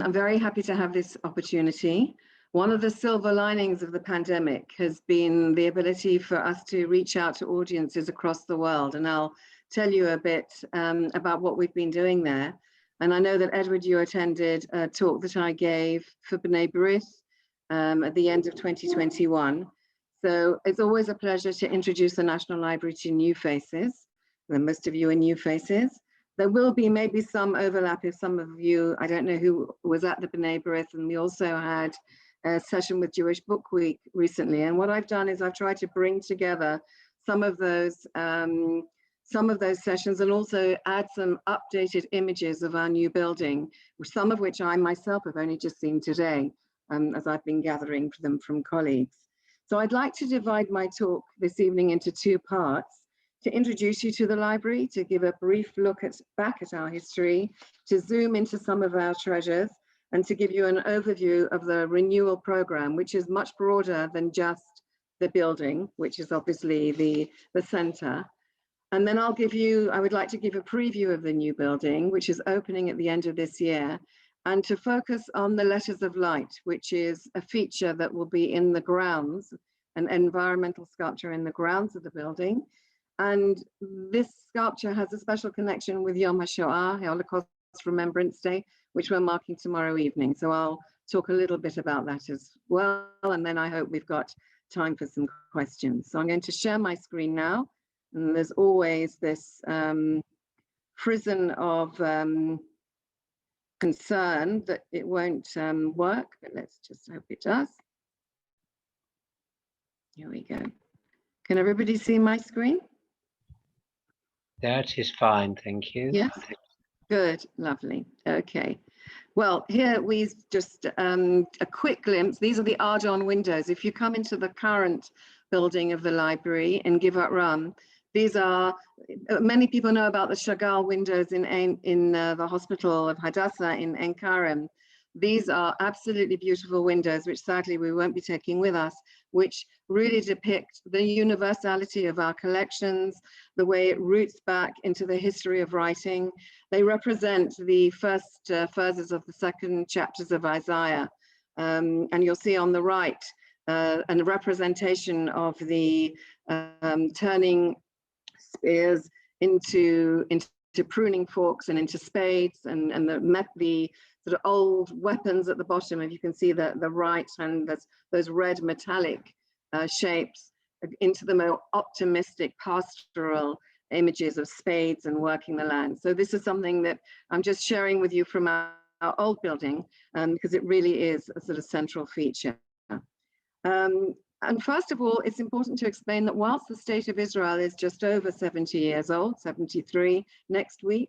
I'm very happy to have this opportunity. One of the silver linings of the pandemic has been the ability for us to reach out to audiences across the world. And I'll tell you a bit about what we've been doing there. And I know that Edward, you attended a talk that I gave for B'nai B'rith at the end of 2021. So it's always a pleasure to introduce the National Library to new faces. And most of you are new faces. There will be maybe some overlap if some of you, I don't know who was at the B'nai B'rith, and we also had a session with Jewish Book Week recently. And what I've done is I've tried to bring together some of those sessions and also add some updated images of our new building, some of which I myself have only just seen today, as I've been gathering them from colleagues. So I'd like to divide my talk this evening into two parts: to introduce you to the library, to give a brief look back at our history, to zoom into some of our treasures, and to give you an overview of the renewal program, which is much broader than just the building, which is obviously the center. And then I would like to give a preview of the new building, which is opening at the end of this year, and to focus on the Letters of Light, which is a feature that will be in the grounds, an environmental sculpture in the grounds of the building. And this sculpture has a special connection with Yom HaShoah, Holocaust Remembrance Day, which we're marking tomorrow evening. So I'll talk a little bit about that as well. And then I hope we've got time for some questions. So I'm going to share my screen now. And there's always this frisson of concern that it won't work, but let's just hope it does. Here we go. Can everybody see my screen? That is fine, thank you. Yes, good, lovely. Okay. Well, here we just a quick glimpse. These are the Ardon windows. If you come into the current building of the library in Givat Ram, these are, many people know about the Chagall windows in the hospital of Hadassah in Ein Kerem. These are absolutely beautiful windows, which sadly we won't be taking with us, which really depict the universality of our collections, the way it roots back into the history of writing. They represent the first verses of the second chapters of Isaiah. And you'll see on the right, a representation of the turning spears into pruning forks and into spades, and the sort of old weapons at the bottom. If you can see the right hand, there's those red metallic shapes into the more optimistic pastoral images of spades and working the land. So this is something that I'm just sharing with you from our old building, because it really is a sort of central feature. And first of all, it's important to explain that whilst the State of Israel is just over 70 years old, 73 next week,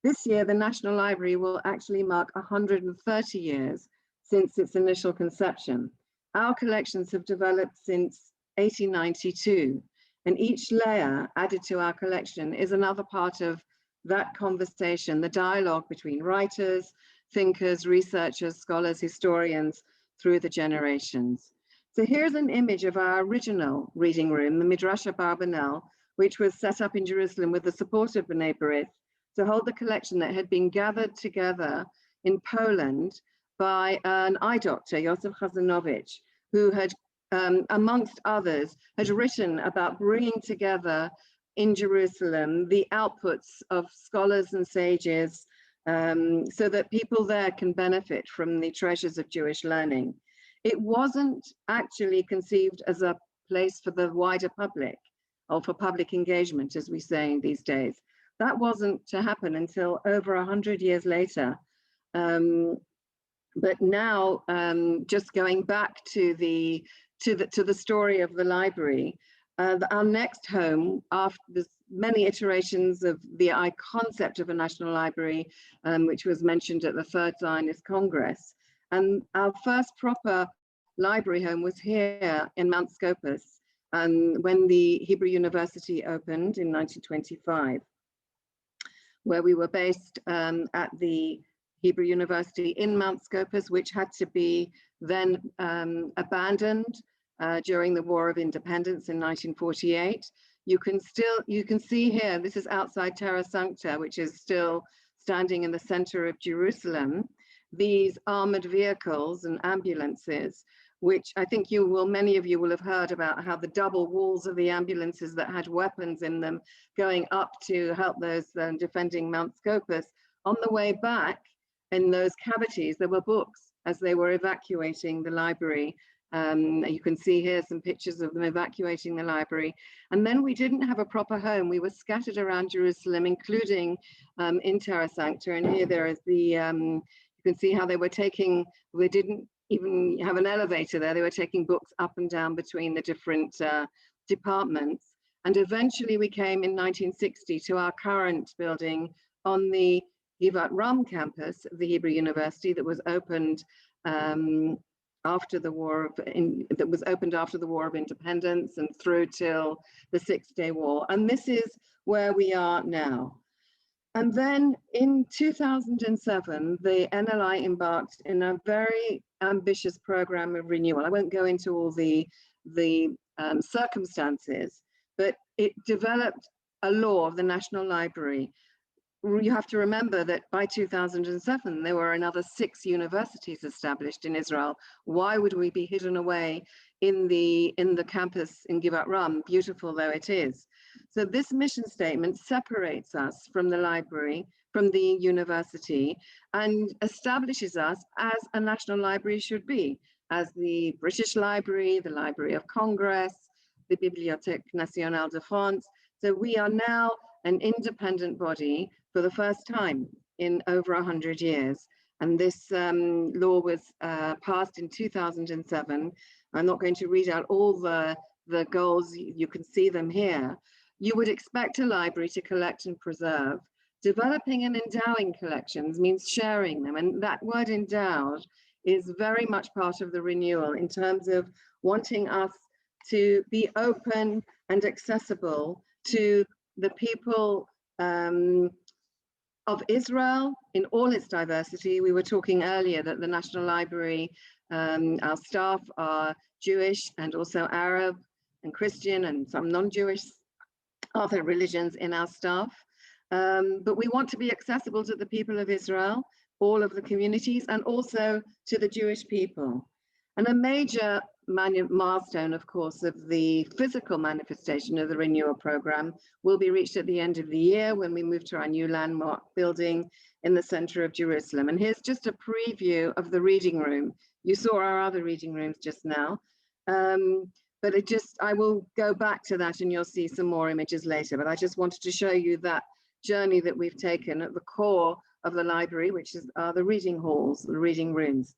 this year the National Library will actually mark 130 years since its initial conception. Our collections have developed since 1892, and each layer added to our collection is another part of that conversation, the dialogue between writers, thinkers, researchers, scholars, historians through the generations. So here's an image of our original reading room, the Midrash Abarbanel, which was set up in Jerusalem with the support of B'nai B'rith to hold the collection that had been gathered together in Poland by an eye doctor, Yosef Chazanowicz, who had, amongst others, had written about bringing together in Jerusalem the outputs of scholars and sages, so that people there can benefit from the treasures of Jewish learning. It wasn't actually conceived as a place for the wider public, or for public engagement, as we say these days. That wasn't to happen until over 100 years later. But now, just going back to the story of the library, our next home, after there's many iterations of the concept of a national library, which was mentioned at the Third Zionist Congress. And our first proper library home was here in Mount Scopus, when the Hebrew University opened in 1925, where we were based at the Hebrew University in Mount Scopus, which had to be then abandoned during the War of Independence in 1948. You can see here, this is outside Terra Sancta, which is still standing in the center of Jerusalem. these armored vehicles and ambulances, which I think many of you will have heard about, how the double walls of the ambulances that had weapons in them going up to help those defending Mount Scopus. On the way back, in those cavities, there were books as they were evacuating the library. You can see here some pictures of them evacuating the library. And then we didn't have a proper home. We were scattered around Jerusalem, including in Terra Sancta. And here there is the, you can see how they didn't even have an elevator there. They were taking books up and down between the different departments. And eventually we came in 1960 to our current building on the Givat Ram campus of the Hebrew University that was opened after the War of Independence and through till the Six-Day War. And this is where we are now. And then in 2007, the NLI embarked in a very ambitious program of renewal. I won't go into all the circumstances, but it developed a law of the National Library. You have to remember that by 2007, there were another 6 universities established in Israel. Why would we be hidden away in the campus in Givat Ram, beautiful though it is? So this mission statement separates us from the library, from the university, and establishes us as a national library should be, as the British Library, the Library of Congress, the Bibliothèque Nationale de France. So we are now an independent body for the first time in over 100 years. And this law was passed in 2007. I'm not going to read out all the goals, you can see them here. You would expect a library to collect and preserve. Developing and endowing collections means sharing them. And that word endowed is very much part of the renewal in terms of wanting us to be open and accessible to the people of Israel in all its diversity. We were talking earlier that the National Library, our staff are Jewish and also Arab and Christian and some non-Jewish other religions in our staff. But we want to be accessible to the people of Israel, all of the communities, and also to the Jewish people. And a major milestone, of course, of the physical manifestation of the renewal program will be reached at the end of the year when we move to our new landmark building in the center of Jerusalem. And here's just a preview of the reading room. You saw our other reading rooms just now. But I will go back to that and you'll see some more images later. But I just wanted to show you that journey that we've taken at the core of the library, which is the reading halls, the reading rooms.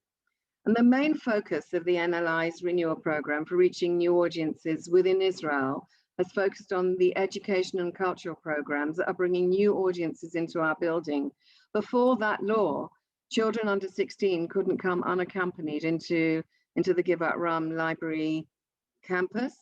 And the main focus of the NLI's renewal program for reaching new audiences within Israel has focused on the education and cultural programs that are bringing new audiences into our building. Before that law, children under 16 couldn't come unaccompanied into the Givat Ram Library campus.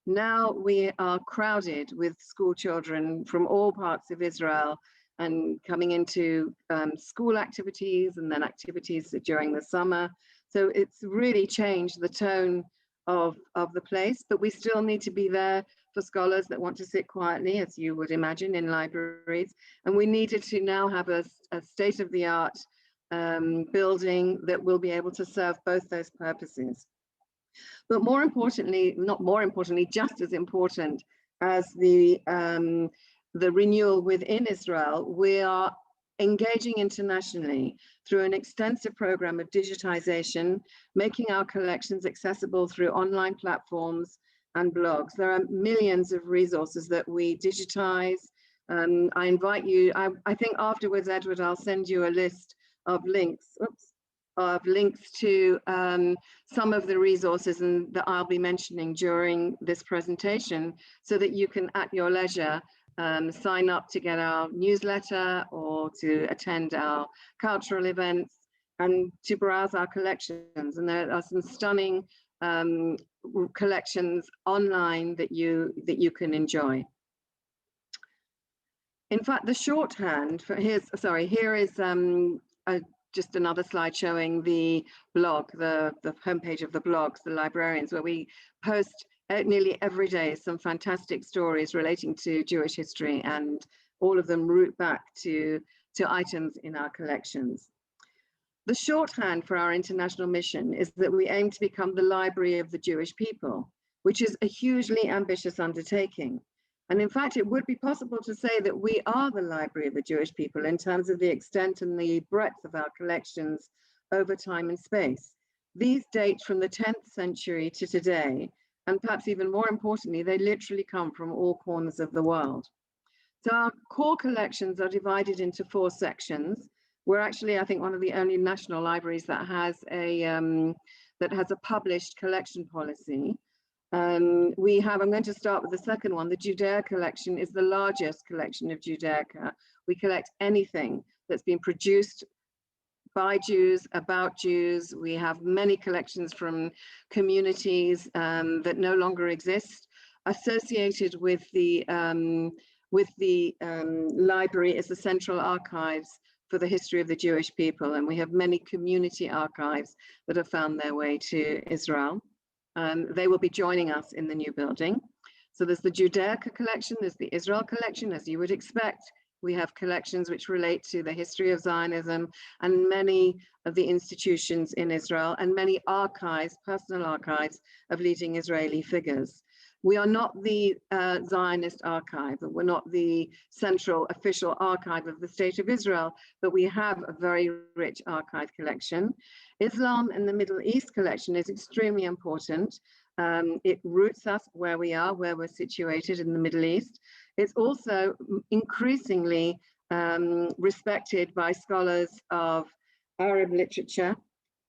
Now we are crowded with school children from all parts of Israel and coming into school activities and then activities during the summer. So it's really changed the tone of the place, but we still need to be there for scholars that want to sit quietly, as you would imagine in libraries. And we needed to now have a state-of-the-art building that will be able to serve both those purposes. But more importantly, not more importantly, just as important as the renewal within Israel, we are engaging internationally through an extensive program of digitization, making our collections accessible through online platforms and blogs. There are millions of resources that we digitize. I invite you, I think afterwards, Edward, I'll send you a list of links, to some of the resources that I'll be mentioning during this presentation so that you can, at your leisure, sign up to get our newsletter or to attend our cultural events and to browse our collections. And there are some stunning collections online that you can enjoy. In fact, the shorthand for here is just another slide showing the blog, the homepage of the blogs, the librarians, where we post nearly every day some fantastic stories relating to Jewish history, and all of them root back to items in our collections. The shorthand for our international mission is that we aim to become the library of the Jewish people, which is a hugely ambitious undertaking. And in fact, it would be possible to say that we are the library of the Jewish people in terms of the extent and the breadth of our collections over time and space. These date from the 10th century to today, and perhaps even more importantly, they literally come from all corners of the world. So our core collections are divided into 4 sections. We're actually, I think, one of the only national libraries that has a published collection policy. I'm going to start with the second one. The Judaica collection is the largest collection of Judaica. We collect anything that's been produced by Jews, about Jews. We have many collections from communities that no longer exist. Associated with the library is the Central Archives for the history of the Jewish people, and we have many community archives that have found their way to Israel. They will be joining us in the new building. So there's the Judaica collection, there's the Israel collection, as you would expect. We have collections which relate to the history of Zionism and many of the institutions in Israel, and many archives, personal archives of leading Israeli figures. We are not the Zionist archive, we're not the central official archive of the State of Israel, but we have a very rich archive collection. Islam in the Middle East collection is extremely important. It roots us where we are, where we're situated in the Middle East. It's also increasingly respected by scholars of Arab literature,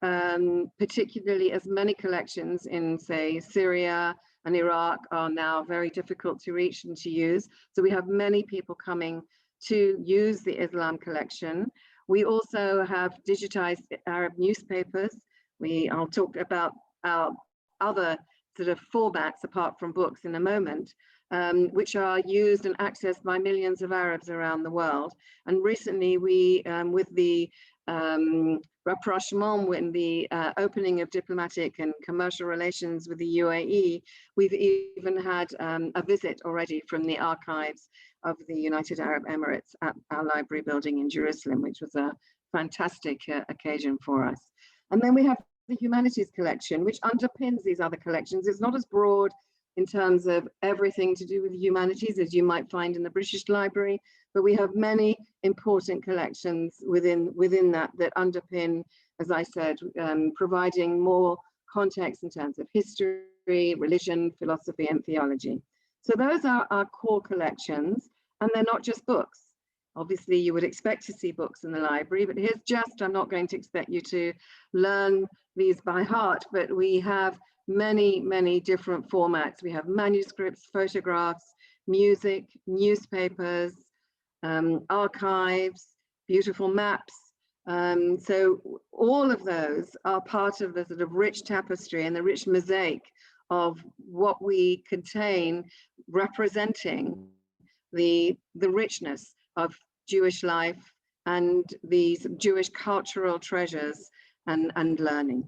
particularly as many collections in, say, Syria and Iraq are now very difficult to reach and to use. So we have many people coming to use the Islam collection. We also have digitized Arab newspapers. I'll talk about our other sort of fallbacks apart from books in a moment, which are used and accessed by millions of Arabs around the world. And recently we, with the rapprochement, when the opening of diplomatic and commercial relations with the UAE, we've even had a visit already from the archives of the United Arab Emirates at our library building in Jerusalem, which was a fantastic occasion for us. And then we have the humanities collection, which underpins these other collections. It's not as broad in terms of everything to do with humanities as you might find in the British Library, but we have many important collections within that underpin, as I said, providing more context in terms of history, religion, philosophy, and theology. So those are our core collections, and they're not just books. Obviously, you would expect to see books in the library, but I'm not going to expect you to learn these by heart, but we have many, many different formats. We have manuscripts, photographs, music, newspapers, archives, beautiful maps. So all of those are part of the sort of rich tapestry and the rich mosaic of what we contain, representing the richness of Jewish life and these Jewish cultural treasures and learning.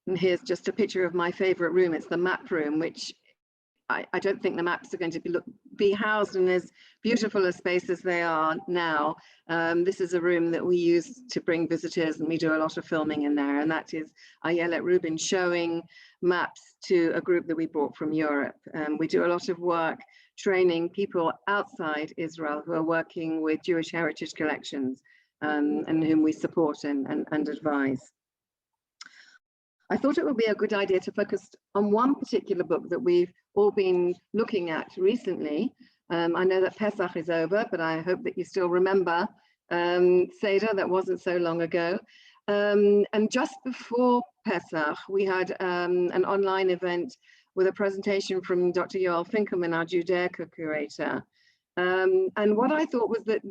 And here's just a picture of my favorite room. It's the map room, which I don't think the maps are going to be housed in as beautiful a space as they are now. This is a room that we use to bring visitors, and we do a lot of filming in there. And that is Ayelet Rubin showing maps to a group that we brought from Europe. We do a lot of work training people outside Israel who are working with Jewish heritage collections and whom we support and advise. I thought it would be a good idea to focus on one particular book that we've all been looking at recently. I know that Pesach is over, but I hope that you still remember Seder. That wasn't so long ago. And just before Pesach, we had an online event with a presentation from Dr. Yoel Finkelman, our Judaica curator. And what I thought was that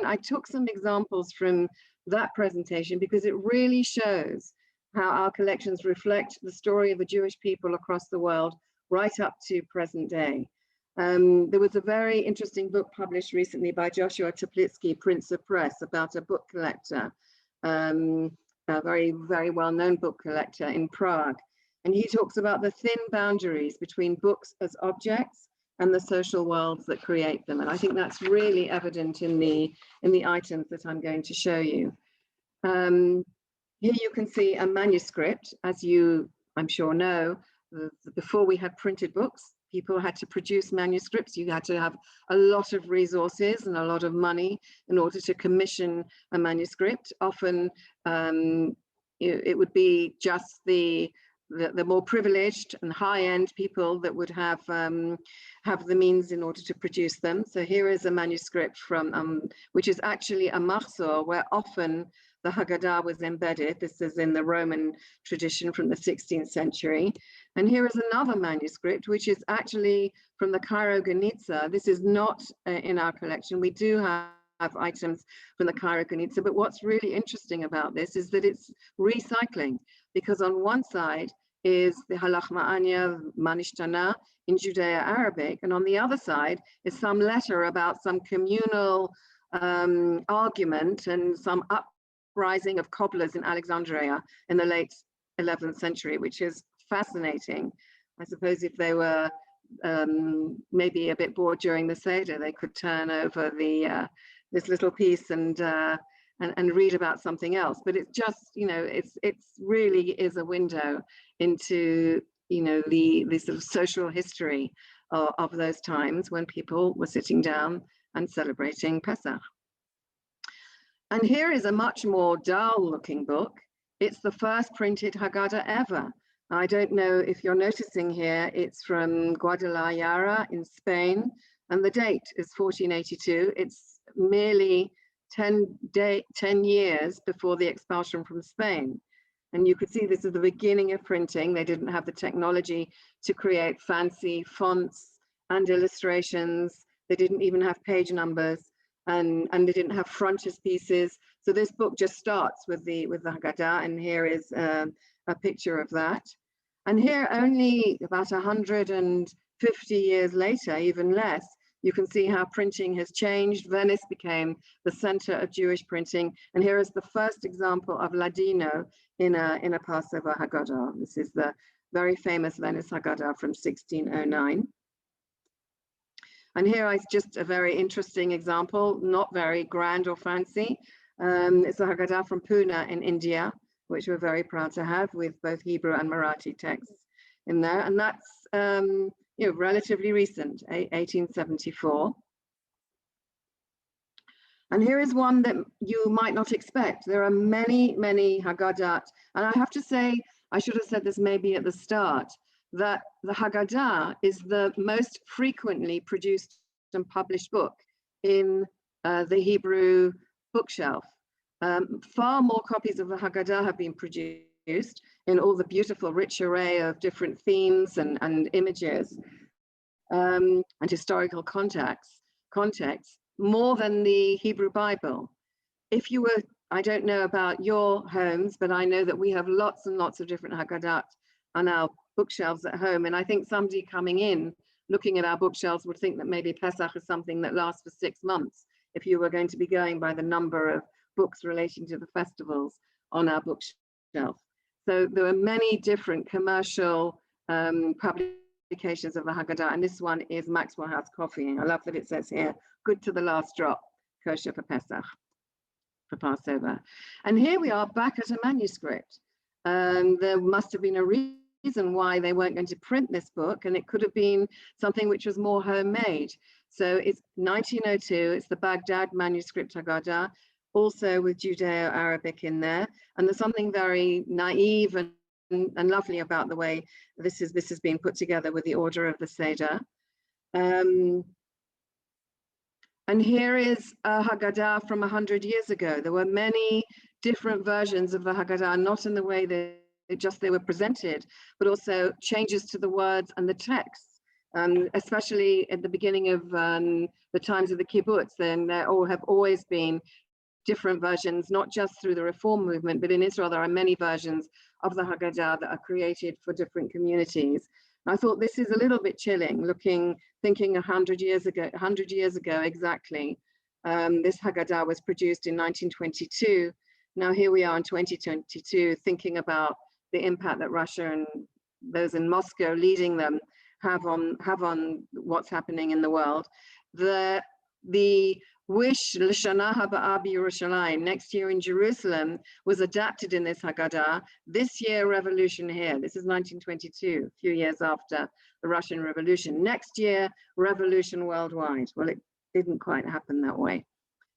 I took some examples from that presentation because it really shows how our collections reflect the story of the Jewish people across the world right up to present day. There was a very interesting book published recently by Joshua Teplitsky, Prince of Press, about a book collector, a very, very well-known book collector in Prague. And he talks about the thin boundaries between books as objects and the social worlds that create them. And I think that's really evident in the items that I'm going to show you. Here you can see a manuscript. As you, I'm sure, know, before we had printed books, people had to produce manuscripts. You had to have a lot of resources and a lot of money in order to commission a manuscript. Often it would be just the more privileged and high-end people that would have the means in order to produce them. So here is a manuscript from which is actually a mahzor, where often the Haggadah was embedded. This is in the Roman tradition from the 16th century. And here is another manuscript, which is actually from the Cairo Genitza. This is not in our collection. We do have items from the Cairo Genitza, but what's really interesting about this is that it's recycling, because on one side is the Halach Ma'anya Manishtana in Judeo-Arabic, and on the other side is some letter about some communal argument and some uprising of cobblers in Alexandria in the late 11th century, which is fascinating. I suppose if they were maybe a bit bored during the Seder, they could turn over this little piece and read about something else. But it's just, you know, it's really is a window into, you know, the sort of social history of those times when people were sitting down and celebrating Pesach. And here is a much more dull looking book. It's the first printed Haggadah ever. I don't know if you're noticing here, it's from Guadalajara in Spain, and the date is 1482. It's merely 10 years before the expulsion from Spain. And you could see this is the beginning of printing. They didn't have the technology to create fancy fonts and illustrations. They didn't even have page numbers, and they didn't have frontispieces. So this book just starts with the Haggadah, and here is a picture of that. And here, only about 150 years later, even less, you can see how printing has changed. Venice became the center of Jewish printing. And here is the first example of Ladino in a Passover Haggadah. This is the very famous Venice Haggadah from 1609. And here is just a very interesting example, not very grand or fancy. It's a Haggadah from Pune in India, which we're very proud to have, with both Hebrew and Marathi texts in there. And that's you know, relatively recent, 1874. And here is one that you might not expect. There are many, many Haggadah. And I have to say, I should have said this maybe at the start, that the Haggadah is the most frequently produced and published book in the Hebrew bookshelf. Far more copies of the Haggadah have been produced in all the beautiful, rich array of different themes and images and historical contexts, more than the Hebrew Bible. If you were, I don't know about your homes, but I know that we have lots and lots of different Haggadah on our bookshelves at home. And I think somebody coming in, looking at our bookshelves, would think that maybe Pesach is something that lasts for 6 months, if you were going to be going by the number of books relating to the festivals on our bookshelf. So there are many different commercial publications of the Haggadah, and this one is Maxwell House Coffee. I love that it says here, good to the last drop, kosher for Pesach, for Passover. And here we are back at a manuscript. There must have been a reason why they weren't going to print this book, and it could have been something which was more homemade. So it's 1902, it's the Baghdad manuscript Haggadah, also with Judeo-Arabic in there. And there's something very naive and lovely about the way this has been put together with the order of the Seder. And here is a Haggadah from 100 years ago. There were many different versions of the Haggadah, not in the way that they were presented, but also changes to the words and the text. Especially at the beginning of the times of the kibbutz, then there have always been different versions, not just through the Reform movement, but in Israel there are many versions of the Haggadah that are created for different communities. And I thought this is a little bit chilling, thinking 100 years ago exactly. This Haggadah was produced in 1922. Now here we are in 2022, thinking about the impact that Russia and those in Moscow leading them have on what's happening in the world. The wish L'Shana Haba Yerushalayim, next year in Jerusalem, was adapted in this Haggadah. This year, revolution here. This is 1922, a few years after the Russian Revolution. Next year, revolution worldwide. Well, it didn't quite happen that way.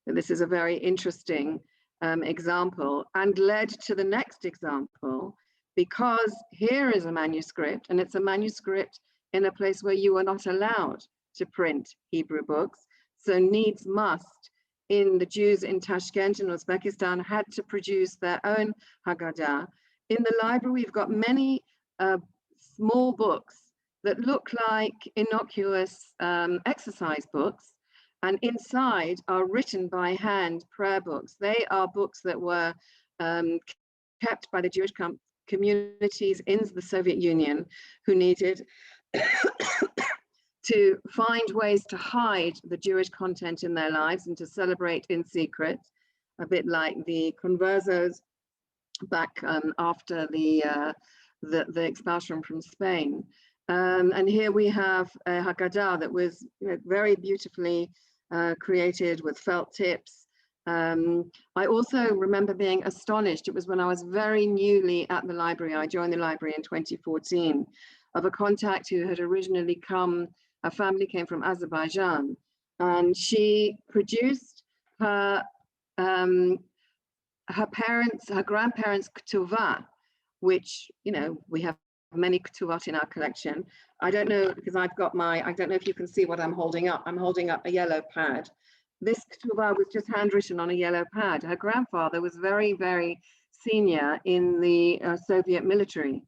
But this is a very interesting example, and led to the next example, because here is a manuscript, and it's a manuscript in a place where you are not allowed to print Hebrew books. So needs must, in the Jews in Tashkent and Uzbekistan had to produce their own Haggadah. In the library, we've got many small books that look like innocuous exercise books, and inside are written by hand prayer books. They are books that were kept by the Jewish communities in the Soviet Union who needed to find ways to hide the Jewish content in their lives and to celebrate in secret, a bit like the conversos back after the expulsion from Spain. And here we have a Haggadah that was, very beautifully created with felt tips. I also remember being astonished. It was when I was very newly at the library. I joined the library in 2014, of a contact who had originally come. Her family came from Azerbaijan, and she produced her grandparents' ketuvah, which, we have many ketuvot in our collection. I don't know, because I don't know if you can see what I'm holding up. I'm holding up a yellow pad. This ketuvah was just handwritten on a yellow pad. Her grandfather was very, very senior in the Soviet military,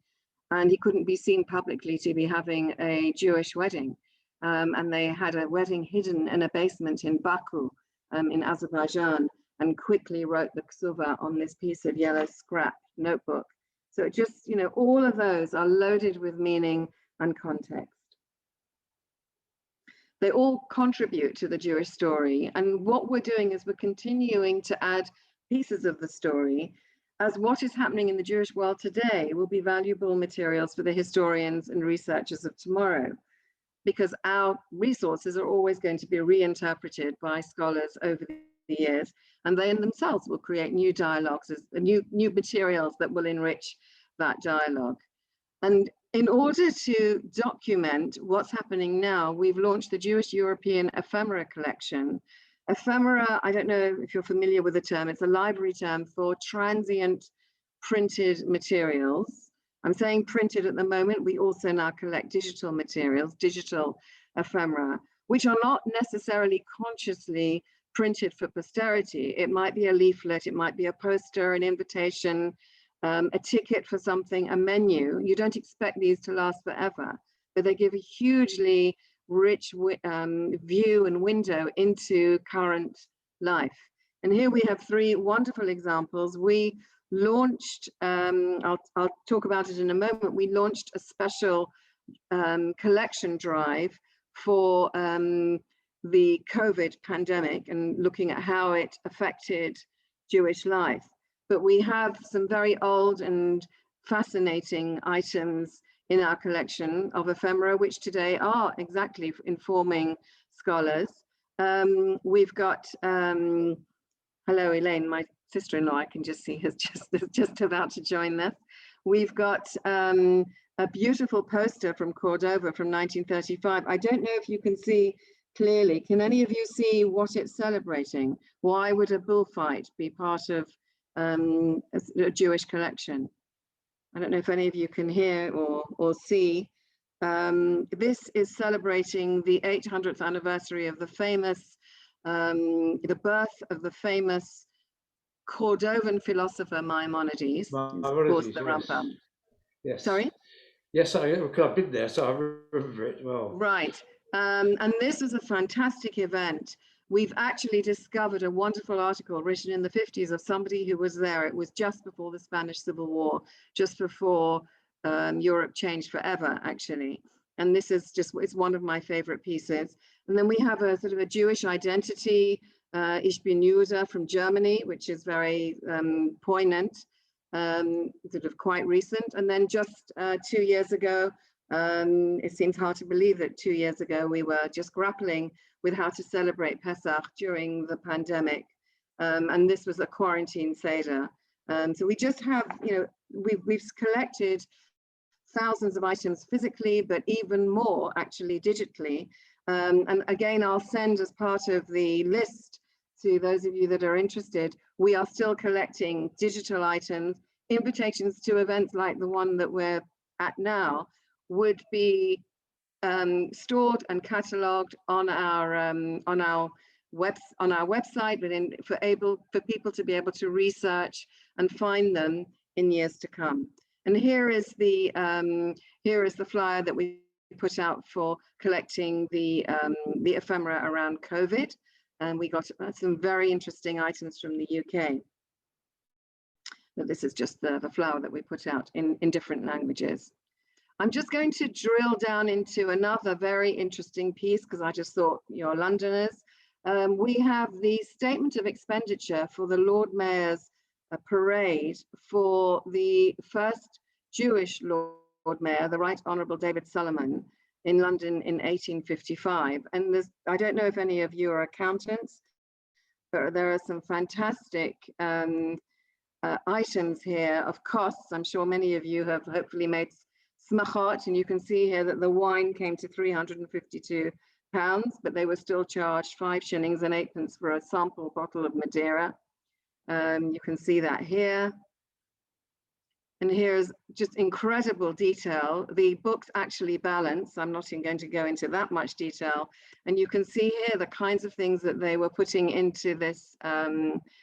and he couldn't be seen publicly to be having a Jewish wedding. And they had a wedding hidden in a basement in Baku, in Azerbaijan, and quickly wrote the ketuvah on this piece of yellow scrap notebook. So it just, all of those are loaded with meaning and context. They all contribute to the Jewish story. And what we're doing is we're continuing to add pieces of the story, as what is happening in the Jewish world today will be valuable materials for the historians and researchers of tomorrow, because our resources are always going to be reinterpreted by scholars over the years, and they in themselves will create new dialogues, new materials that will enrich that dialogue. And in order to document what's happening now, we've launched the Jewish European Ephemera Collection. Ephemera, I don't know if you're familiar with the term, it's a library term for transient printed materials. I'm saying printed at the moment. We also now collect digital materials, digital ephemera, which are not necessarily consciously printed for posterity. It might be a leaflet, it might be a poster, an invitation, a ticket for something, a menu. You don't expect these to last forever, but they give a hugely rich view and window into current life. And here we have three wonderful examples. We launched, I'll talk about it in a moment, we launched a special collection drive for the COVID pandemic and looking at how it affected Jewish life. But we have some very old and fascinating items in our collection of ephemera, which today are exactly informing scholars. We've got, hello Elaine, my sister-in-law, I can just see, is just about to join us. We've got a beautiful poster from Cordova from 1935. I don't know if you can see clearly. Can any of you see what it's celebrating? Why would a bullfight be part of a Jewish collection? I don't know if any of you can hear or see. This is celebrating the 800th anniversary of the famous, the birth of the famous Cordovan philosopher Maimonides, of course, the Rambam. Yes. Sorry? Yes, I've been there, so I remember it well. Right. And this was a fantastic event. We've actually discovered a wonderful article written in the 50s of somebody who was there. It was just before the Spanish Civil War, just before Europe changed forever, actually. And this is it's one of my favorite pieces. And then we have a sort of a Jewish identity, Ich bin Jude from Germany, which is very poignant, sort of quite recent. And then just 2 years ago, It seems hard to believe that 2 years ago we were just grappling with how to celebrate Pesach during the pandemic. And this was a quarantine Seder. So we just have, we've collected thousands of items physically, but even more actually digitally. And again, I'll send as part of the list to those of you that are interested. We are still collecting digital items. Invitations to events like the one that we're at now would be stored and catalogued on our website, but for people to be able to research and find them in years to come. And here is the flyer that we put out for collecting the ephemera around COVID, and we got some very interesting items from the UK. But this is just the flower that we put out in different languages. I'm just going to drill down into another very interesting piece because I just thought you're Londoners. We have the statement of expenditure for the Lord Mayor's parade for the first Jewish Lord Mayor, the Right Honourable David Solomon, in London in 1855. And I don't know if any of you are accountants, but there are some fantastic items here of costs. I'm sure many of you have hopefully made smachot, and you can see here that the wine came to £352, but they were still charged 5 shillings and 8 pence for a sample bottle of Madeira. You can see that here. And here's just incredible detail. The books actually balance. I'm not even going to go into that much detail. And you can see here the kinds of things that they were putting into this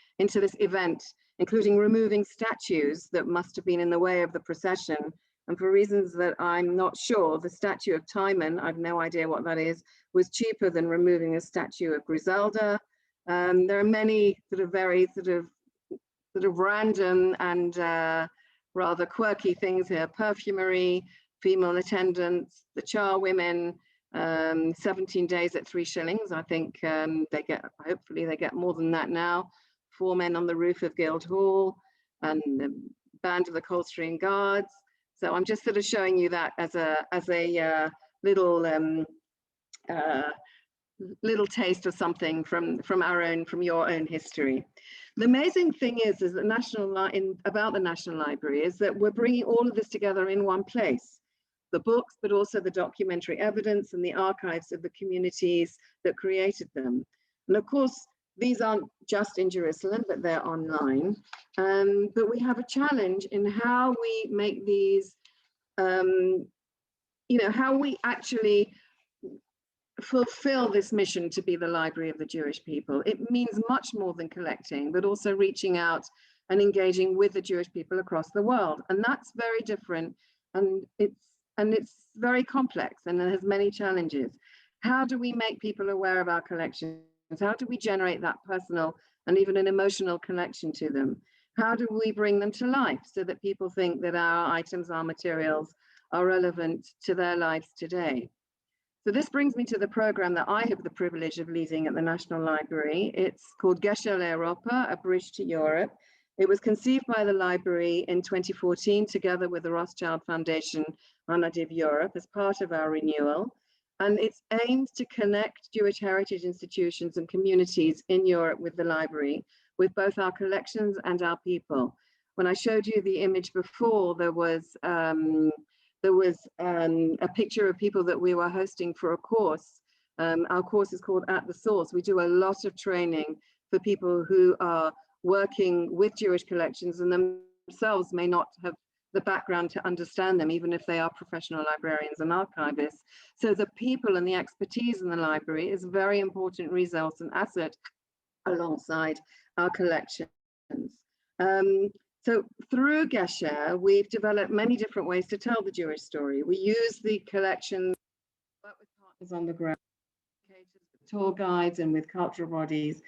event, including removing statues that must have been in the way of the procession. And for reasons that I'm not sure, the statue of Timon, I've no idea what that is, was cheaper than removing a statue of Griselda. There are many very random and rather quirky things here. Perfumery, female attendants, the charwomen, 17 days at 3 shillings. I think hopefully they get more than that now. 4 men on the roof of Guildhall, and the band of the Coldstream Guards. So I'm just sort of showing you that as a little taste of something from your own history. The amazing thing is that about the National Library is that we're bringing all of this together in one place. The books, but also the documentary evidence and the archives of the communities that created them. And of course, these aren't just in Jerusalem, but they're online. But we have a challenge in how we make these, how we actually fulfill this mission to be the library of the Jewish people. It means much more than collecting, but also reaching out and engaging with the Jewish people across the world. And that's very different, and it's very complex, and it has many challenges. How do we make people aware of our collections? How do we generate that personal and even an emotional connection to them? How do we bring them to life so that people think that our items, our materials are relevant to their lives today? So this brings me to the program that I have the privilege of leading at the National Library. It's called Gesher l'Europa, A Bridge to Europe. It was conceived by the library in 2014 together with the Rothschild Foundation Anadiv Europe as part of our renewal. And it's aimed to connect Jewish heritage institutions and communities in Europe with the library, with both our collections and our people. When I showed you the image before, there was a picture of people that we were hosting for a course. Our course is called At the Source. We do a lot of training for people who are working with Jewish collections and themselves may not have the background to understand them, even if they are professional librarians and archivists. So the people and the expertise in the library is a very important resource and asset alongside our collections. So through Gesher, we've developed many different ways to tell the Jewish story. We use the collections, work with partners on the ground, with tour guides and with cultural bodies.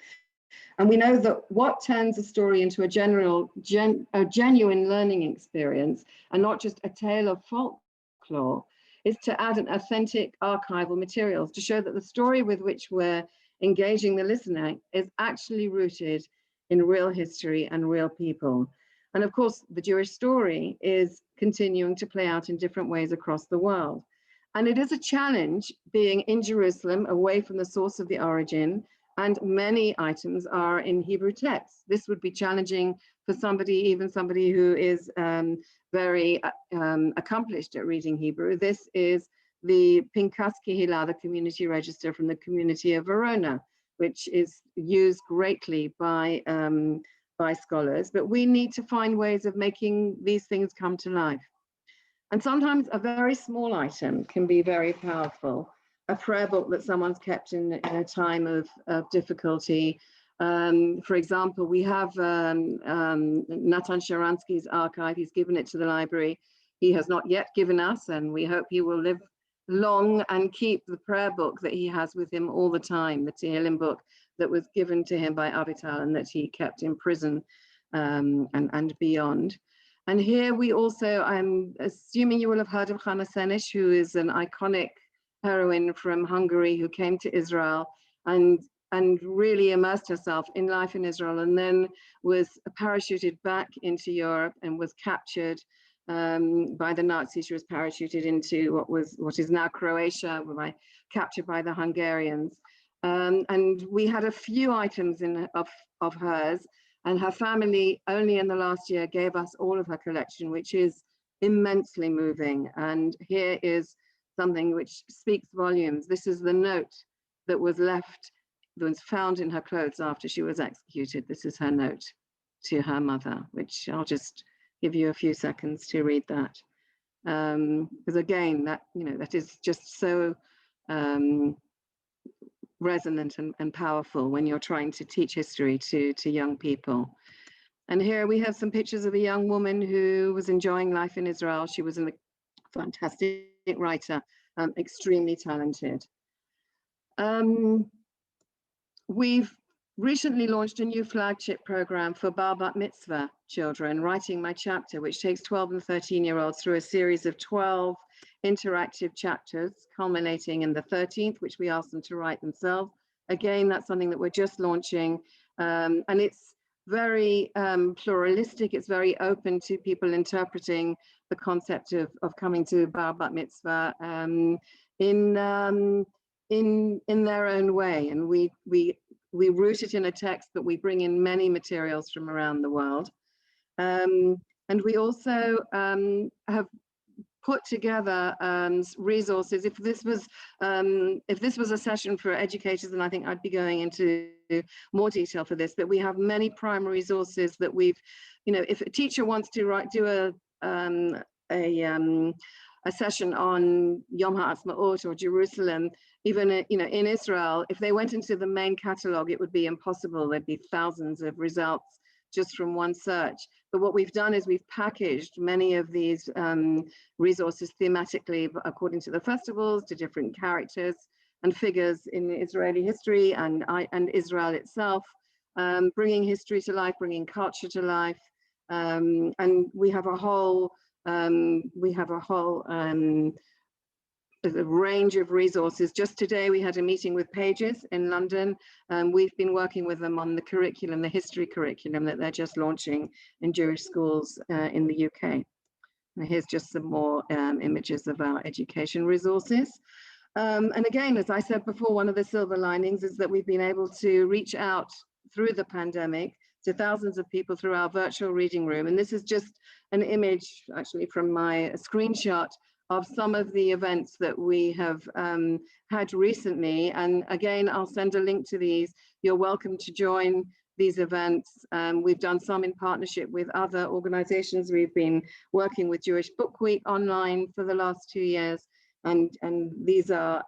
And we know that what turns a story into a genuine learning experience, and not just a tale of folklore, is to add an authentic archival materials to show that the story with which we're engaging the listener is actually rooted in real history and real people. And of course, the Jewish story is continuing to play out in different ways across the world. And it is a challenge being in Jerusalem, away from the source of the origin, and many items are in Hebrew text. This would be challenging for somebody, even somebody who is very accomplished at reading Hebrew. This is the Pinkas Kehillah, the community register from the community of Verona, which is used greatly by scholars. But we need to find ways of making these things come to life. And sometimes a very small item can be very powerful. A prayer book that someone's kept in a time of difficulty. For example, we have Natan Sharansky's archive. He's given it to the library. He has not yet given us, and we hope he will live long and keep the prayer book that he has with him all the time, the Tehillim book that was given to him by Avital and that he kept in prison and beyond. And here we also, I'm assuming you will have heard of Hannah Senesh, who is an iconic heroine from Hungary who came to Israel and really immersed herself in life in Israel, and then was parachuted back into Europe and was captured by the Nazis. She was parachuted into what is now Croatia, captured by the Hungarians. And we had a few items of hers, and her family only in the last year gave us all of her collection, which is immensely moving. And here is something which speaks volumes. This is the note that was found in her clothes after she was executed. This is her note to her mother, which I'll just give you a few seconds to read that. Because again, that is just so resonant and powerful when you're trying to teach history to young people. And here we have some pictures of a young woman who was enjoying life in Israel. She was a fantastic writer, extremely talented. We've recently launched a new flagship program for Bar Bat Mitzvah children, Writing My Chapter, which takes 12 and 13-year-olds through a series of 12 interactive chapters, culminating in the 13th, which we ask them to write themselves. Again, that's something that we're just launching, and it's very pluralistic. It's very open to people interpreting the concept of coming to Bar Bat Mitzvah in their own way. And we root it in a text, but we bring in many materials from around the world. And we also have put together resources. If this was a session for educators, then I think I'd be going into more detail for this. But we have many primary resources that we've, if a teacher wants to do a session on Yom HaAtzmaut or Jerusalem, even in Israel, if they went into the main catalog, it would be impossible. There'd be thousands of results just from one search. But what we've done is we've packaged many of these resources thematically according to the festivals, to different characters and figures in Israeli history and Israel itself, bringing history to life, bringing culture to life. And we have a whole range of resources. Just today we had a meeting with Pages in London. We've been working with them on the curriculum, the history curriculum that they're just launching in Jewish schools in the UK. And here's just some more images of our education resources. And again, as I said before, one of the silver linings is that we've been able to reach out through the pandemic to thousands of people through our virtual reading room. And this is just an image actually from my screenshot of some of the events that we have had recently. And again, I'll send a link to these. You're welcome to join these events. We've done some in partnership with other organizations. We've been working with Jewish Book Week online for the last 2 years. And these are,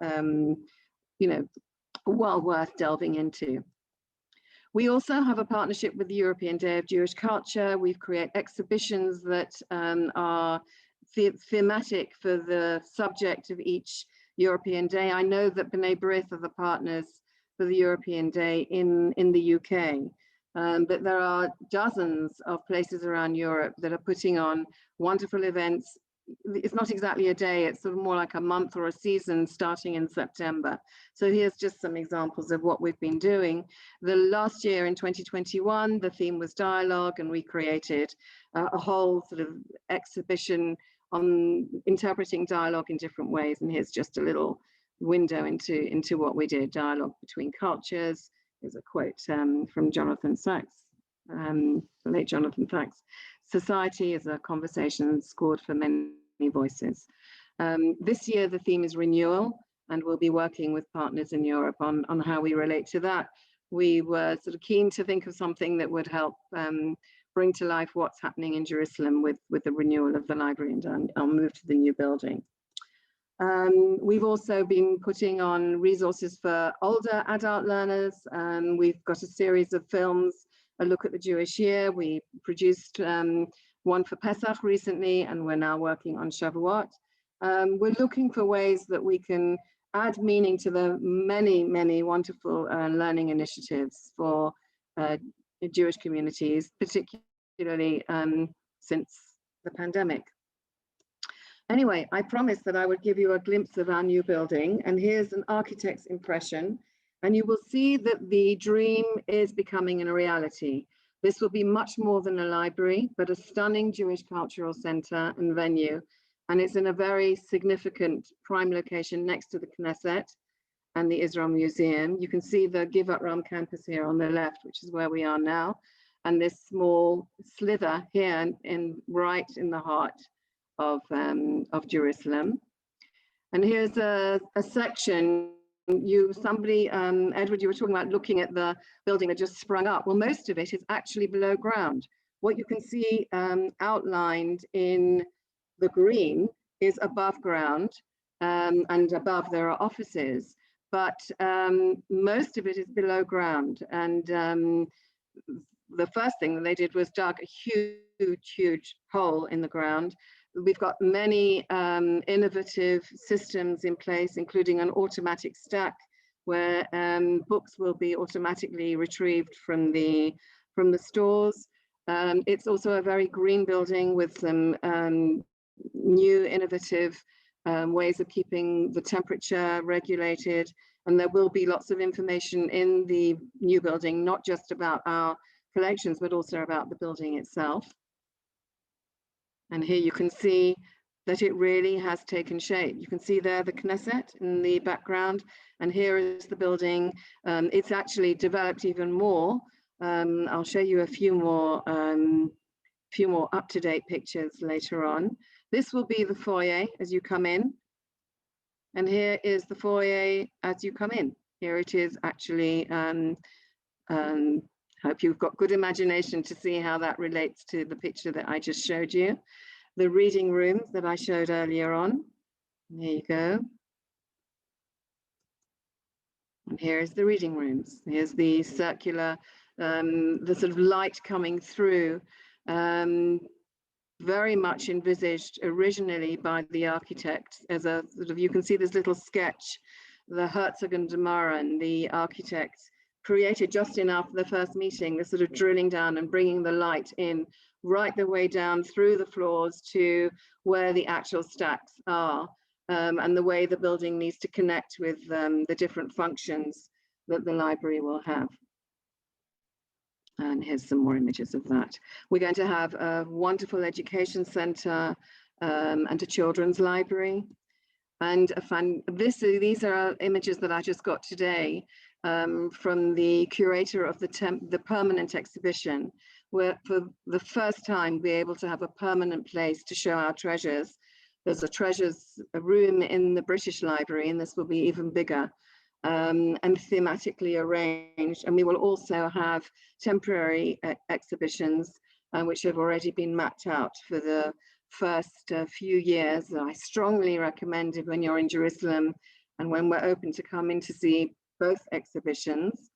well worth delving into. We also have a partnership with the European Day of Jewish Culture. We've created exhibitions that are thematic for the subject of each European Day. I know that B'nai B'rith are the partners for the European Day in the UK, but there are dozens of places around Europe that are putting on wonderful events it's not exactly a day, it's sort of more like a month or a season starting in September. So here's just some examples of what we've been doing. The last year in 2021, the theme was dialogue, and we created a whole sort of exhibition on interpreting dialogue in different ways. And here's just a little window into what we did, dialogue between cultures. There's a quote from Jonathan Sachs, the late Jonathan Sachs. Society is a conversation scored for many voices. This year, the theme is renewal, and we'll be working with partners in Europe on how we relate to that. We were sort of keen to think of something that would help bring to life what's happening in Jerusalem with the renewal of the library, and I'll move to the new building. We've also been putting on resources for older adult learners. We've got a series of films, a look at the Jewish year. We produced one for Pesach recently, and we're now working on Shavuot. We're looking for ways that we can add meaning to the many, many wonderful learning initiatives for Jewish communities, particularly since the pandemic. Anyway, I promised that I would give you a glimpse of our new building, and here's an architect's impression. And you will see that the dream is becoming a reality. This will be much more than a library, but a stunning Jewish cultural center and venue. And it's in a very significant prime location next to the Knesset and the Israel Museum. You can see the Givat Ram campus here on the left, which is where we are now. And this small slither here right in the heart of Jerusalem. And here's a section. Edward, you were talking about looking at the building that just sprung up. Well, most of it is actually below ground. What you can see outlined in the green is above ground, and above there are offices, but most of it is below ground. And the first thing that they did was dug a huge hole in the ground. We've got many innovative systems in place, including an automatic stack where books will be automatically retrieved from the stores. It's also a very green building with some new innovative ways of keeping the temperature regulated. And there will be lots of information in the new building, not just about our collections, but also about the building itself. And here you can see that it really has taken shape. You can see there the Knesset in the background, and here is the building. It's actually developed even more. I'll show you a few more up-to-date pictures later on. This will be the foyer as you come in. And here is the foyer as you come in. Here it is actually. Hope you've got good imagination to see how that relates to the picture that I just showed you. The reading rooms that I showed earlier on. There you go. And here's the reading rooms. Here's the circular, the sort of light coming through, very much envisaged originally by the architect as a sort of, you can see this little sketch, the Herzog and de Mauron, the architect, created just enough for the first meeting, the sort of drilling down and bringing the light in right the way down through the floors to where the actual stacks are, and the way the building needs to connect with the different functions that the library will have. And here's some more images of that. We're going to have a wonderful education center and a children's library. And these are images that I just got today from the curator of the permanent exhibition, where for the first time we're able to have a permanent place to show our treasures. There's a room in the British Library, and this will be even bigger and thematically arranged. And we will also have temporary exhibitions which have already been mapped out for the first few years. I strongly recommend it when you're in Jerusalem and when we're open to come in to see both exhibitions.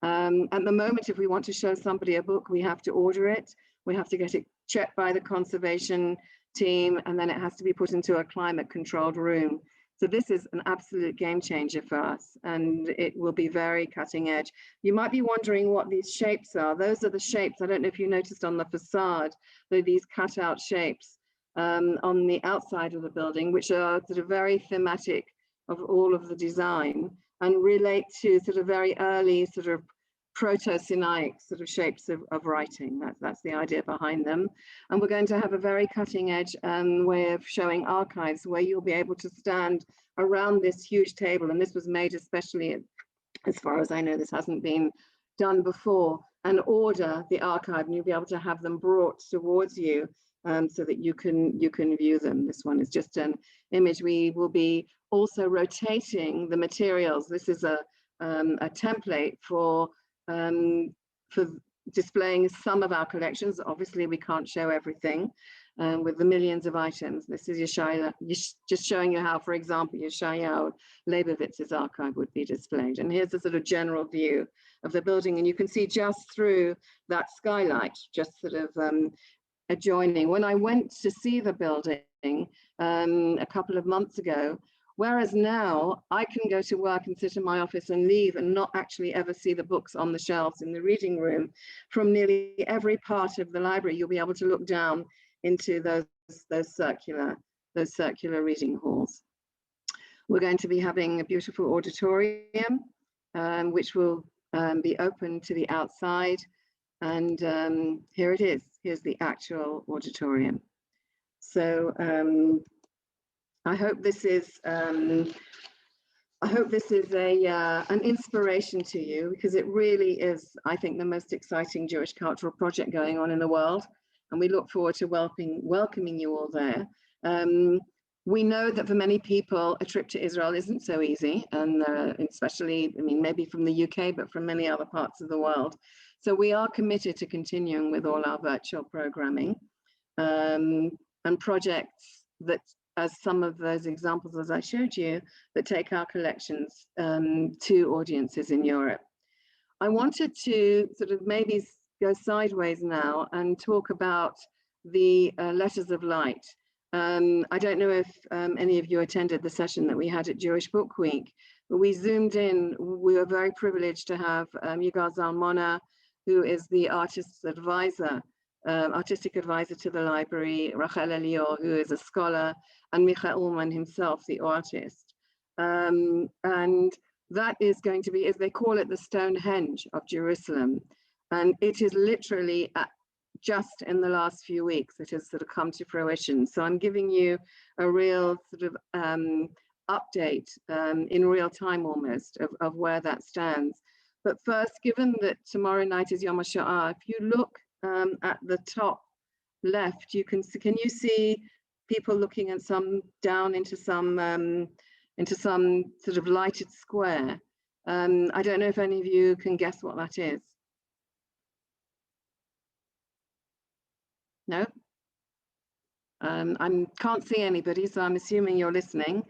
At the moment, if we want to show somebody a book, we have to order it. We have to get it checked by the conservation team, and then it has to be put into a climate controlled room. So this is an absolute game changer for us, and it will be very cutting edge. You might be wondering what these shapes are. Those are the shapes. I don't know if you noticed on the facade, they're these cutout shapes. on the outside of the building, which are sort of very thematic of all of the design and relate to sort of very early sort of proto-Sinaic sort of shapes of writing. That's the idea behind them. And we're going to have a very cutting edge way of showing archives where you'll be able to stand around this huge table. And this was made especially, as far as I know, this hasn't been done before, and order the archive, and you'll be able to have them brought towards you so that you can view them. This one is just an image. We will be also rotating the materials. This is a template for displaying some of our collections. Obviously, we can't show everything with the millions of items. This is Yeshaya, just showing you how, for example, Yeshayahu Leibovitz's archive would be displayed. And here's a sort of general view of the building. And you can see just through that skylight, just sort of adjoining. When I went to see the building a couple of months ago, whereas now I can go to work and sit in my office and leave and not actually ever see the books on the shelves in the reading room, from nearly every part of the library, you'll be able to look down into those circular reading halls. We're going to be having a beautiful auditorium, which will be open to the outside. And here it is. Here's the actual auditorium. So I hope this is an inspiration to you, because it really is, I think, the most exciting Jewish cultural project going on in the world. And we look forward to welcoming you all there. We know that for many people, a trip to Israel isn't so easy, and especially, I mean, maybe from the UK, but from many other parts of the world. So we are committed to continuing with all our virtual programming and projects that, as some of those examples, as I showed you, that take our collections to audiences in Europe. I wanted to sort of maybe go sideways now and talk about the Letters of Light. I don't know if any of you attended the session that we had at Jewish Book Week, but we zoomed in. We were very privileged to have Yigal Zalmona, who is the artistic advisor to the library, Rachel Elior, who is a scholar, and Michael Ullman himself, the artist. And that is going to be, as they call it, the Stonehenge of Jerusalem. And it is literally just in the last few weeks it has sort of come to fruition. So I'm giving you a real sort of update in real time almost of where that stands. But first, given that tomorrow night is Yom HaShoah, if you look at the top left, you can you see people looking at down into some sort of lighted square. I don't know if any of you can guess what that is. No? I can't see anybody, so I'm assuming you're listening.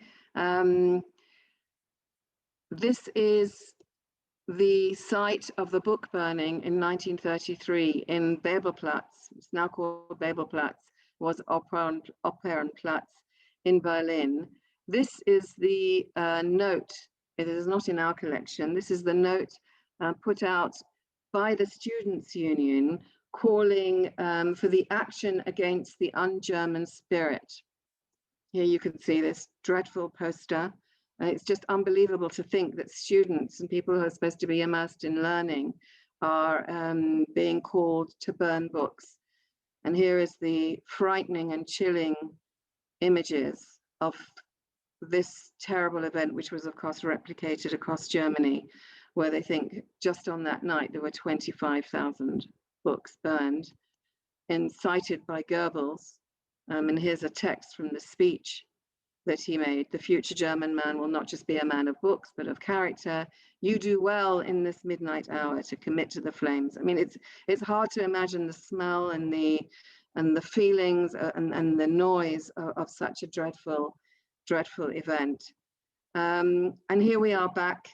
This is the site of the book burning in 1933 in Babelplatz. It's now called Babelplatz, was Opernplatz in Berlin. This is the note. It is not in our collection. This is the note put out by the Students' Union calling for the action against the un-German spirit. Here you can see this dreadful poster. It's just unbelievable to think that students and people who are supposed to be immersed in learning are being called to burn books. And here is the frightening and chilling images of this terrible event, which was of course replicated across Germany, where they think just on that night there were 25,000 books burned, incited by Goebbels. And here's a text from the speech that he made. The future German man will not just be a man of books, but of character. You do well in this midnight hour to commit to the flames. I mean, it's hard to imagine the smell and the feelings and the noise of such a dreadful event. And here we are back.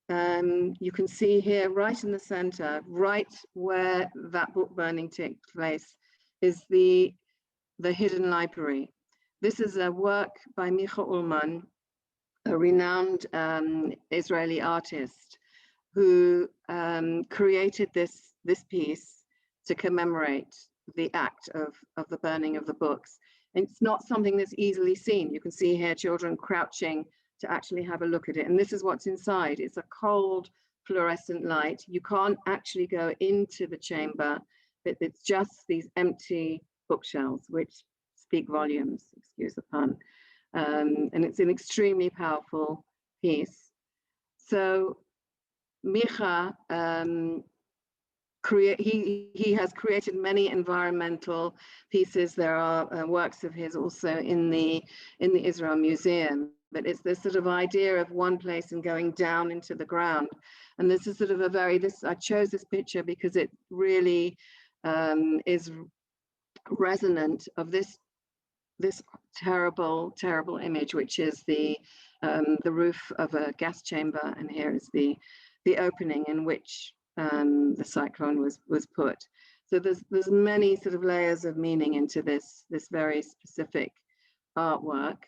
You can see here, right in the center, right where that book burning took place, is the hidden library. This is a work by Michael Ullman, a renowned Israeli artist who created this piece to commemorate the act of the burning of the books. It's not something that's easily seen. You can see here children crouching to actually have a look at it. And this is what's inside. It's a cold fluorescent light. You can't actually go into the chamber. It's just these empty bookshelves, which speak volumes, excuse the pun. And it's an extremely powerful piece. So Micha, he has created many environmental pieces. There are works of his also in the Israel Museum, but it's this sort of idea of one place and going down into the ground. And this is sort of I chose this picture because it really is resonant of this terrible image, which is the roof of a gas chamber, and here is the opening in which the cyclone was put. So there's many sort of layers of meaning into this very specific artwork.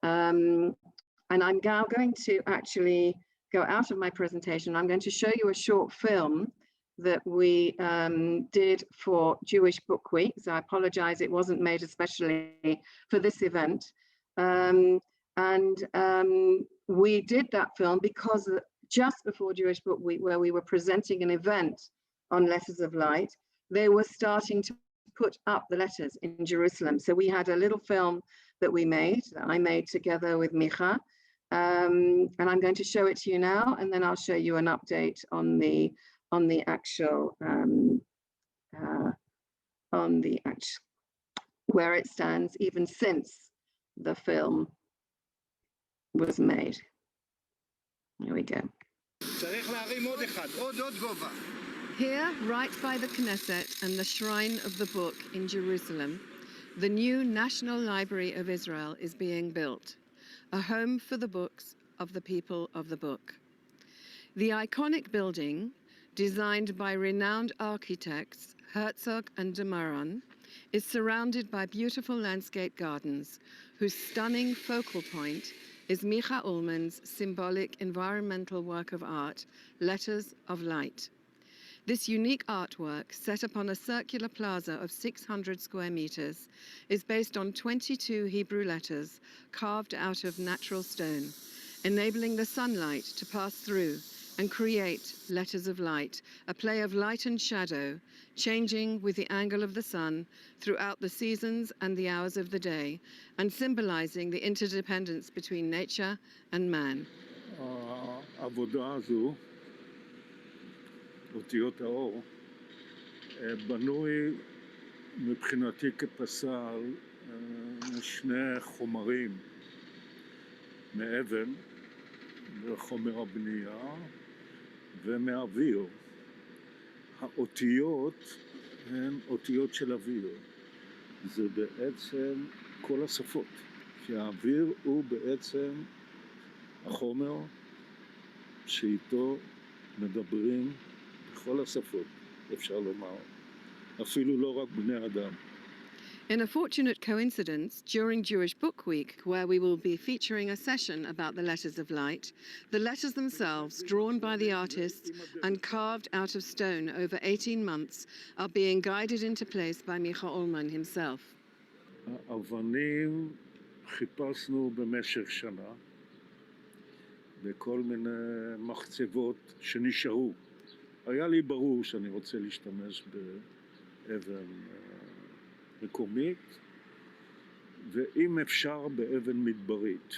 And I'm now going to actually go out of my presentation. I'm going to show you a short film that we did for Jewish Book Week. So I apologize, it wasn't made especially for this event. We did that film because just before Jewish Book Week, where we were presenting an event on Letters of Light, they were starting to put up the letters in Jerusalem. So we had a little film that I made together with Micha. And I'm going to show it to you now, and then I'll show you an update on the actual where it stands even since the film was made. Here we go. Here, right by the Knesset and the Shrine of the Book in Jerusalem, the new National Library of Israel is being built, a home for the books of the people of the book. The iconic building, designed by renowned architects Herzog and de Meuron, is surrounded by beautiful landscape gardens, whose stunning focal point is Micha Ullmann's symbolic environmental work of art, Letters of Light. This unique artwork, set upon a circular plaza of 600 square meters, is based on 22 Hebrew letters carved out of natural stone, enabling the sunlight to pass through and create letters of light, a play of light and shadow, changing with the angle of the sun throughout the seasons and the hours of the day, and symbolizing the interdependence between nature and man. העבודה הזו, אותיות האור, בנוי מבחינתי כפסל שני חומרים מאבן וחומר הבנייה ומאוויר. האותיות הן אותיות של אוויר. זה בעצם כל השפות, כי האוויר הוא בעצם החומר שאיתו מדברים בכל השפות, אפשר לומר, אפילו לא רק בני אדם. In a fortunate coincidence, during Jewish Book Week, where we will be featuring a session about the Letters of Light, the letters themselves, drawn by the artists and carved out of stone over 18 months, are being guided into place by Micha Ullmann himself. האבנים חיפשנו במשך שנה בכל מיני מחצבות שנשארו. היה לי ברור שאני רוצה להשתמש באבן מקומית, ואם אפשר באבן מדברית.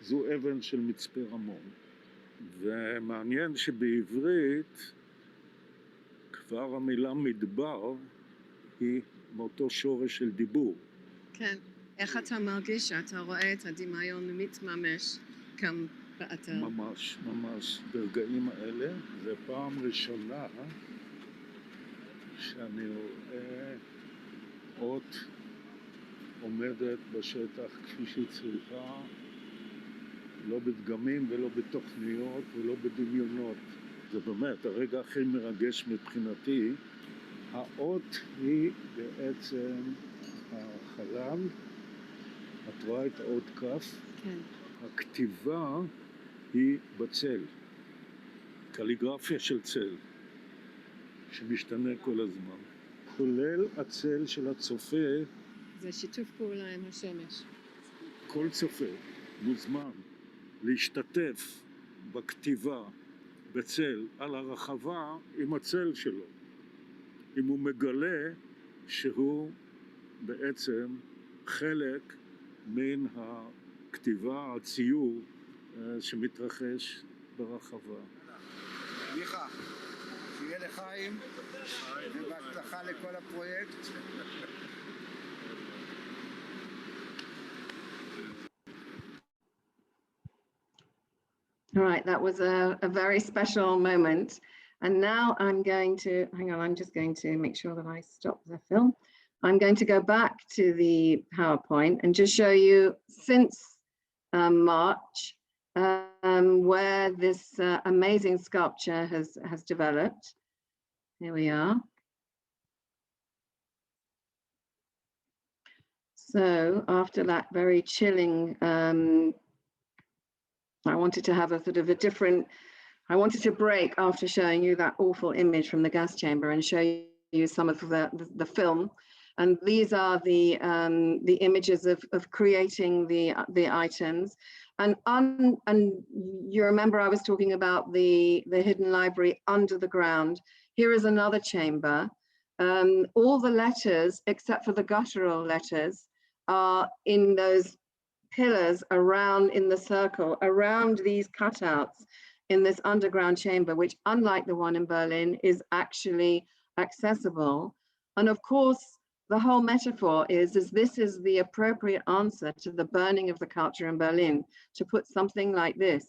זו אבן של מצפה רמון. ומעניין שבעברית כבר המילה מדבר היא מאותו שורש של דיבור. כן. איך אתה מרגיש שאתה רואה את הדמיון מתממש כאן באתר? ממש, ממש. ברגעים האלה, זו פעם ראשונה שאני רואה אות עומדת בשטח כפי שהיא צריכה, לא בדגמים ולא בתוכניות ולא בדמיונות. זה באמת הרגע הכי מרגש מבחינתי. האות היא בעצם החלל, את רואה את האות כף, כן. הכתיבה היא בצל, קליגרפיה של צל, שמשתנה כל הזמן. כולל הצל של הצופה זה שיתוף פעולה עם השמש. כל צופה מוזמן להשתתף בכתיבה בצל על הרחבה עם הצל שלו, אם הוא מגלה שהוא בעצם חלק מן הכתיבה, הציור שמתרחש ברחבה. מיכה, שיהיה לחיים ובהצלחה לכל הפרויקט. All right, that was a very special moment. And now I'm going to, hang on, I'm just going to make sure that I stop the film. I'm going to go back to the PowerPoint and just show you since March where this amazing sculpture has developed. Here we are. So after that very chilling, I wanted to have a sort of a different, I wanted to break after showing you that awful image from the gas chamber and show you some of the film. And these are the images of creating the items. And you remember I was talking about the hidden library under the ground. Here is another chamber. All the letters, except for the guttural letters, are in those pillars around in the circle, around these cutouts in this underground chamber, which unlike the one in Berlin is actually accessible. And of course, the whole metaphor is this is the appropriate answer to the burning of the culture in Berlin, to put something like this,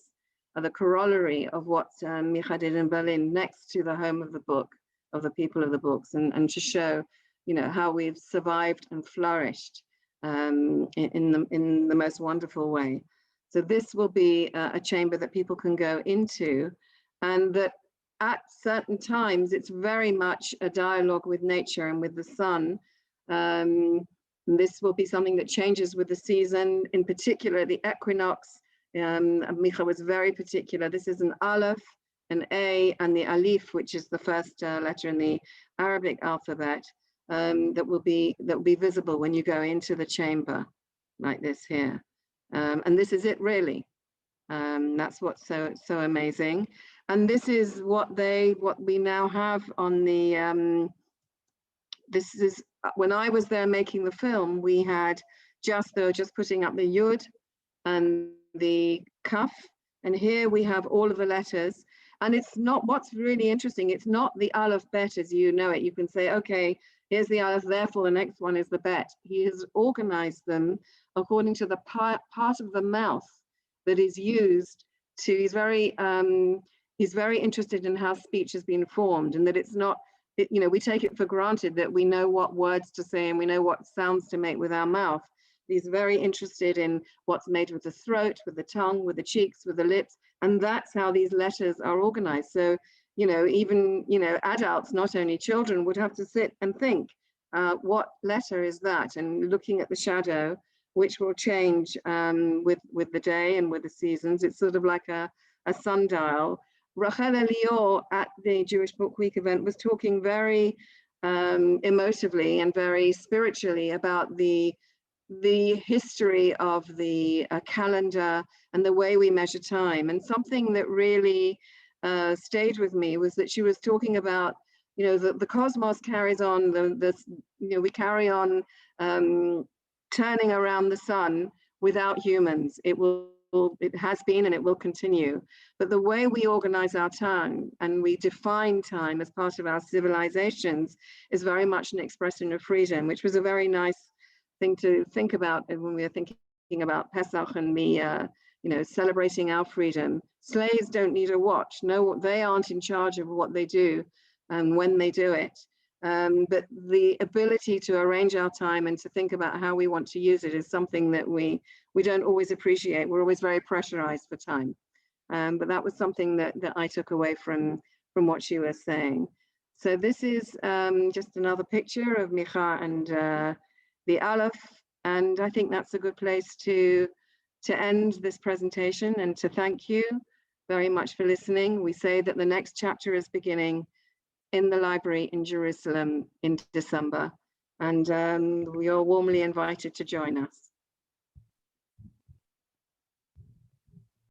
the corollary of what Micha did in Berlin, next to the home of the book, of the people of the books, and to show, you know, how we've survived and flourished in the most wonderful way. So this will be a chamber that people can go into, and that at certain times it's very much a dialogue with nature and with the sun. This will be something that changes with the season, in particular the equinox. Micha was very particular. This is an Aleph, an A, and the Alif, which is the first letter in the Arabic alphabet. That will be visible when you go into the chamber, like this here, and this is it really. That's what's so amazing, and this is what we now have on the. This is when I was there making the film. We had they were just putting up the yud and the kaf, and here we have all of the letters. And it's not, what's really interesting, it's not the aleph bet as you know it. You can say, okay, here's the aleph, therefore the next one is the bet. He has organized them according to the part of the mouth that is used to, he's very interested in how speech has been formed, and that it's not, you know, we take it for granted that we know what words to say and we know what sounds to make with our mouth. He's very interested in what's made with the throat, with the tongue, with the cheeks, with the lips, and that's how these letters are organized. So, you know, even, you know, adults, not only children, would have to sit and think, what letter is that? And looking at the shadow, which will change with the day and with the seasons. It's sort of like a sundial. Rachel Elior at the Jewish Book Week event was talking very emotively and very spiritually about the history of the calendar and the way we measure time. And something that really stayed with me was that she was talking about, you know, the cosmos carries on, you know, we carry on turning around the sun without humans. It has been and it will continue. But the way we organize our time and we define time as part of our civilizations is very much an expression of freedom, which was a very nice thing to think about when we were thinking about Pesach and me, you know, celebrating our freedom. Slaves don't need a watch. No, they aren't in charge of what they do and when they do it. But the ability to arrange our time and to think about how we want to use it is something that we don't always appreciate. We're always very pressurized for time. But that was something that I took away from what she was saying. So this is just another picture of Micha and the Aleph, and I think that's a good place to end this presentation and to thank you very much for listening. We say that the next chapter is beginning in the library in Jerusalem in December. And you're warmly invited to join us.